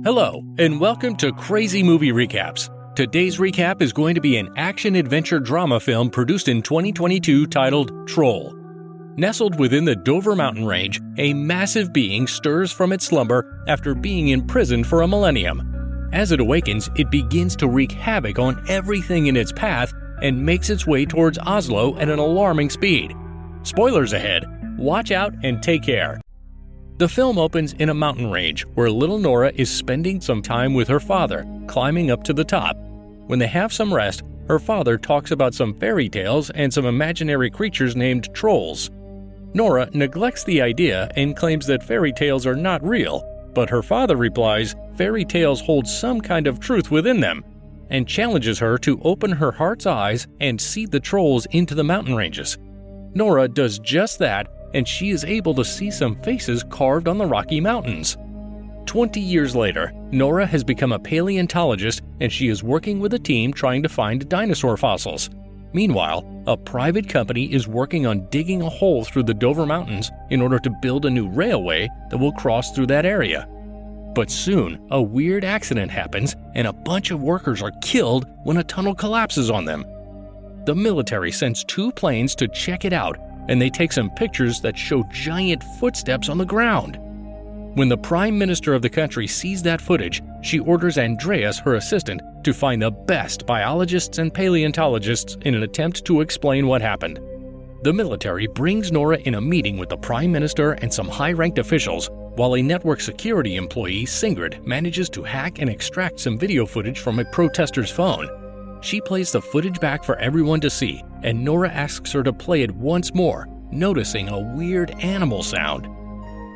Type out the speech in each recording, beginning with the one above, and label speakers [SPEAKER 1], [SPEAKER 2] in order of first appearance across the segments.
[SPEAKER 1] Hello, and welcome to Crazy Movie Recaps. Today's recap is going to be an action-adventure drama film produced in 2022 titled Troll. Nestled within the Dovre mountain range, a massive being stirs from its slumber after being imprisoned for a millennium. As it awakens, it begins to wreak havoc on everything in its path and makes its way towards Oslo at an alarming speed. Spoilers ahead, watch out and take care. The film opens in a mountain range where little Nora is spending some time with her father, climbing up to the top. When they have some rest, her father talks about some fairy tales and some imaginary creatures named trolls. Nora neglects the idea and claims that fairy tales are not real, but her father replies fairy tales hold some kind of truth within them, and challenges her to open her heart's eyes and see the trolls into the mountain ranges. Nora does just that, and she is able to see some faces carved on the Rocky Mountains. 20 years later, Nora has become a paleontologist and she is working with a team trying to find dinosaur fossils. Meanwhile, a private company is working on digging a hole through the Dovre Mountains in order to build a new railway that will cross through that area. But soon, a weird accident happens and a bunch of workers are killed when a tunnel collapses on them. The military sends 2 planes to check it out, and they take some pictures that show giant footsteps on the ground. When the Prime Minister of the country sees that footage, she orders Andreas, her assistant, to find the best biologists and paleontologists in an attempt to explain what happened. The military brings Nora in a meeting with the Prime Minister and some high-ranked officials, while a network security employee, Sigrid, manages to hack and extract some video footage from a protester's phone. She plays the footage back for everyone to see, and Nora asks her to play it once more, noticing a weird animal sound.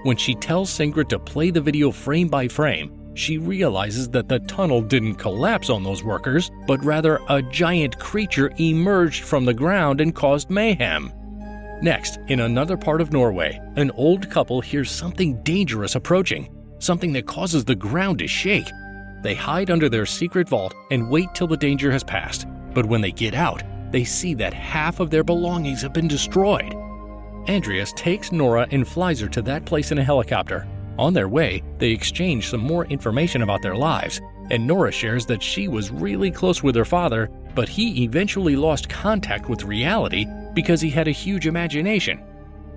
[SPEAKER 1] When she tells Sigrid to play the video frame by frame, she realizes that the tunnel didn't collapse on those workers, but rather a giant creature emerged from the ground and caused mayhem. Next, in another part of Norway, an old couple hears something dangerous approaching, something that causes the ground to shake. They hide under their secret vault and wait till the danger has passed, but when they get out, they see that half of their belongings have been destroyed. Andreas takes Nora and flies her to that place in a helicopter. On their way, they exchange some more information about their lives, and Nora shares that she was really close with her father, but he eventually lost contact with reality because he had a huge imagination.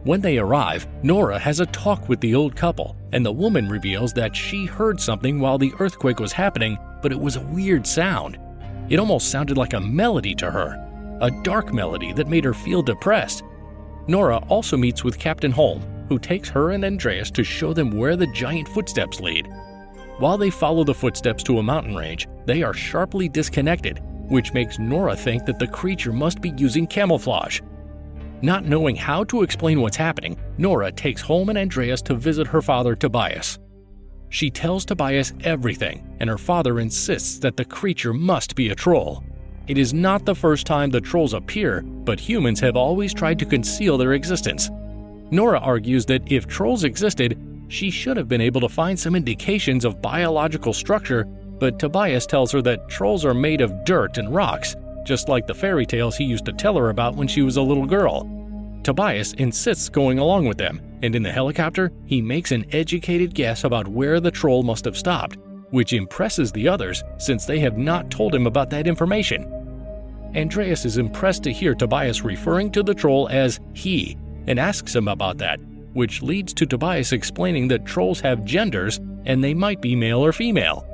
[SPEAKER 1] When they arrive, Nora has a talk with the old couple, and the woman reveals that she heard something while the earthquake was happening, but it was a weird sound. It almost sounded like a melody to her, a dark melody that made her feel depressed. Nora also meets with Captain Holm, who takes her and Andreas to show them where the giant footsteps lead. While they follow the footsteps to a mountain range, they are sharply disconnected, which makes Nora think that the creature must be using camouflage. Not knowing how to explain what's happening, Nora takes Holm and Andreas to visit her father, Tobias. She tells Tobias everything, and her father insists that the creature must be a troll. It is not the first time the trolls appear, but humans have always tried to conceal their existence. Nora argues that if trolls existed, she should have been able to find some indications of biological structure, but Tobias tells her that trolls are made of dirt and rocks, just like the fairy tales he used to tell her about when she was a little girl. Tobias insists going along with them, and in the helicopter, he makes an educated guess about where the troll must have stopped, which impresses the others since they have not told him about that information. Andreas is impressed to hear Tobias referring to the troll as he, and asks him about that, which leads to Tobias explaining that trolls have genders and they might be male or female.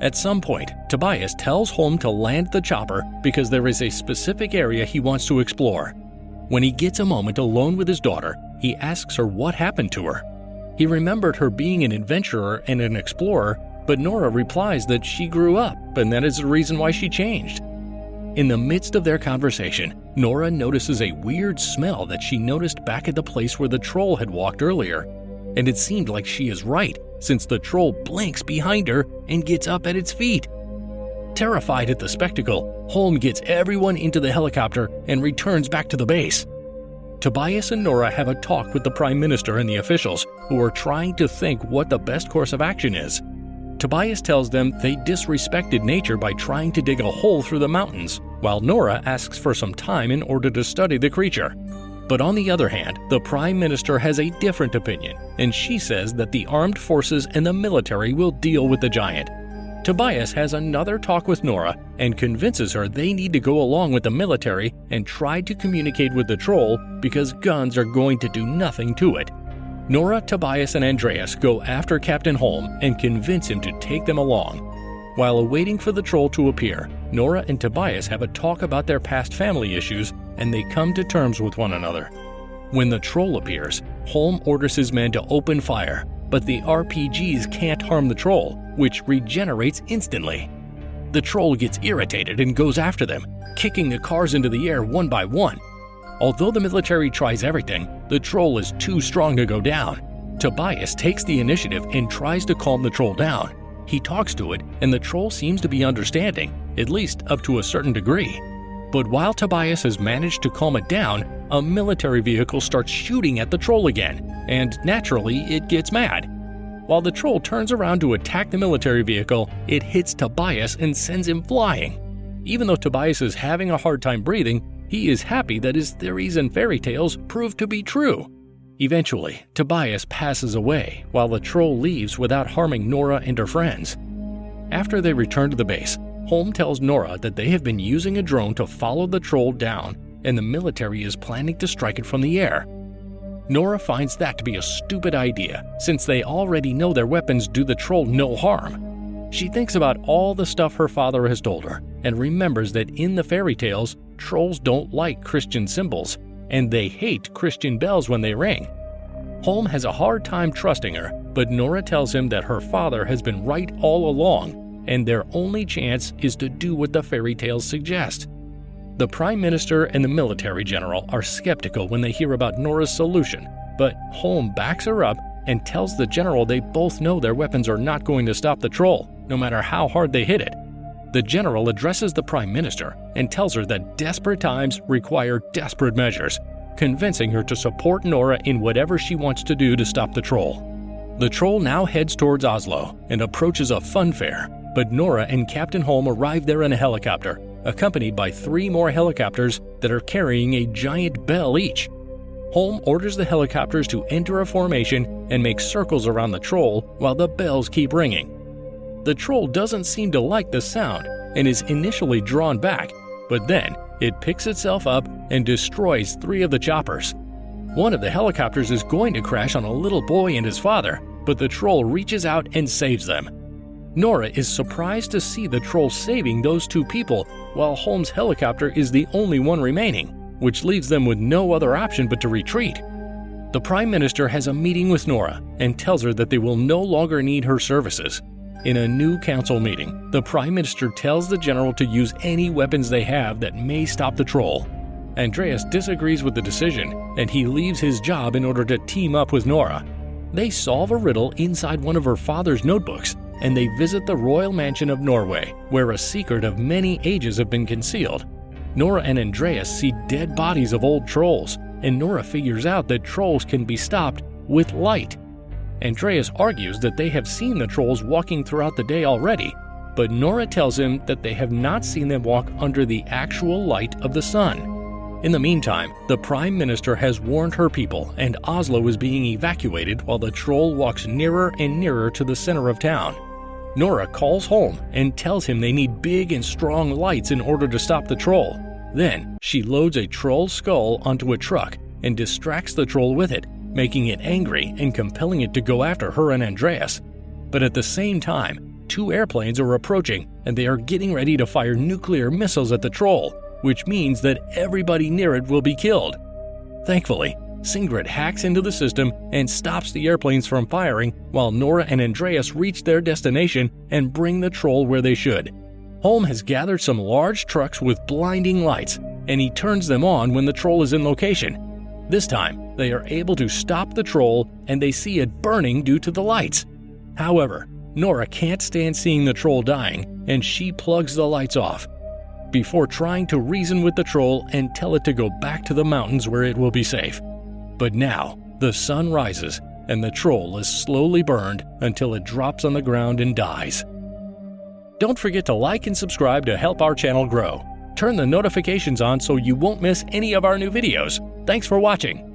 [SPEAKER 1] At some point, Tobias tells Holm to land the chopper because there is a specific area he wants to explore. When he gets a moment alone with his daughter, he asks her what happened to her. He remembered her being an adventurer and an explorer, but Nora replies that she grew up and that is the reason why she changed. In the midst of their conversation, Nora notices a weird smell that she noticed back at the place where the troll had walked earlier, and it seemed like she is right, since the troll blinks behind her and gets up at its feet. Terrified at the spectacle, Holm gets everyone into the helicopter and returns back to the base. Tobias and Nora have a talk with the Prime Minister and the officials, who are trying to think what the best course of action is. Tobias tells them they disrespected nature by trying to dig a hole through the mountains, while Nora asks for some time in order to study the creature. But on the other hand, the Prime Minister has a different opinion, and she says that the armed forces and the military will deal with the giant. Tobias has another talk with Nora and convinces her they need to go along with the military and try to communicate with the troll because guns are going to do nothing to it. Nora, Tobias, and Andreas go after Captain Holm and convince him to take them along. While waiting for the troll to appear, Nora and Tobias have a talk about their past family issues and they come to terms with one another. When the troll appears, Holm orders his men to open fire, but the RPGs can't harm the troll, which regenerates instantly. The troll gets irritated and goes after them, kicking the cars into the air one by one. Although the military tries everything, the troll is too strong to go down. Tobias takes the initiative and tries to calm the troll down. He talks to it, and the troll seems to be understanding, at least up to a certain degree. But while Tobias has managed to calm it down, a military vehicle starts shooting at the troll again, and naturally it gets mad. While the troll turns around to attack the military vehicle, it hits Tobias and sends him flying. Even though Tobias is having a hard time breathing, he is happy that his theories and fairy tales prove to be true. Eventually, Tobias passes away while the troll leaves without harming Nora and her friends. After they return to the base, Holm tells Nora that they have been using a drone to follow the troll down and the military is planning to strike it from the air. Nora finds that to be a stupid idea since they already know their weapons do the troll no harm. She thinks about all the stuff her father has told her and remembers that in the fairy tales, trolls don't like Christian symbols and they hate Christian bells when they ring. Holm has a hard time trusting her, but Nora tells him that her father has been right all along and their only chance is to do what the fairy tales suggest. The Prime Minister and the military general are skeptical when they hear about Nora's solution, but Holm backs her up and tells the general they both know their weapons are not going to stop the troll, no matter how hard they hit it. The general addresses the Prime Minister and tells her that desperate times require desperate measures, convincing her to support Nora in whatever she wants to do to stop the troll. The troll now heads towards Oslo and approaches a fun fair, but Nora and Captain Holm arrive there in a helicopter, accompanied by 3 more helicopters that are carrying a giant bell each. Holm orders the helicopters to enter a formation and make circles around the troll while the bells keep ringing. The troll doesn't seem to like the sound and is initially drawn back, but then it picks itself up and destroys 3 of the choppers. One of the helicopters is going to crash on a little boy and his father, but the troll reaches out and saves them. Nora is surprised to see the troll saving those 2 people, while Holm's helicopter is the only one remaining, which leaves them with no other option but to retreat. The Prime Minister has a meeting with Nora and tells her that they will no longer need her services. In a new council meeting, the Prime Minister tells the general to use any weapons they have that may stop the troll. Andreas disagrees with the decision, and he leaves his job in order to team up with Nora. They solve a riddle inside one of her father's notebooks, and they visit the royal mansion of Norway, where a secret of many ages have been concealed. Nora and Andreas see dead bodies of old trolls, and Nora figures out that trolls can be stopped with light. Andreas argues that they have seen the trolls walking throughout the day already, but Nora tells him that they have not seen them walk under the actual light of the sun. In the meantime, the Prime Minister has warned her people and Oslo is being evacuated while the troll walks nearer and nearer to the center of town. Nora calls Holm and tells him they need big and strong lights in order to stop the troll. Then, she loads a troll skull onto a truck and distracts the troll with it, making it angry and compelling it to go after her and Andreas. But at the same time, 2 airplanes are approaching and they are getting ready to fire nuclear missiles at the troll, which means that everybody near it will be killed. Thankfully, Singrid hacks into the system and stops the airplanes from firing while Nora and Andreas reach their destination and bring the troll where they should. Holm has gathered some large trucks with blinding lights, and he turns them on when the troll is in location. This time, they are able to stop the troll and they see it burning due to the lights. However, Nora can't stand seeing the troll dying, and she plugs the lights off, before trying to reason with the troll and tell it to go back to the mountains where it will be safe. But now, the sun rises and the troll is slowly burned until it drops on the ground and dies. Don't forget to like and subscribe to help our channel grow. Turn the notifications on so you won't miss any of our new videos. Thanks for watching.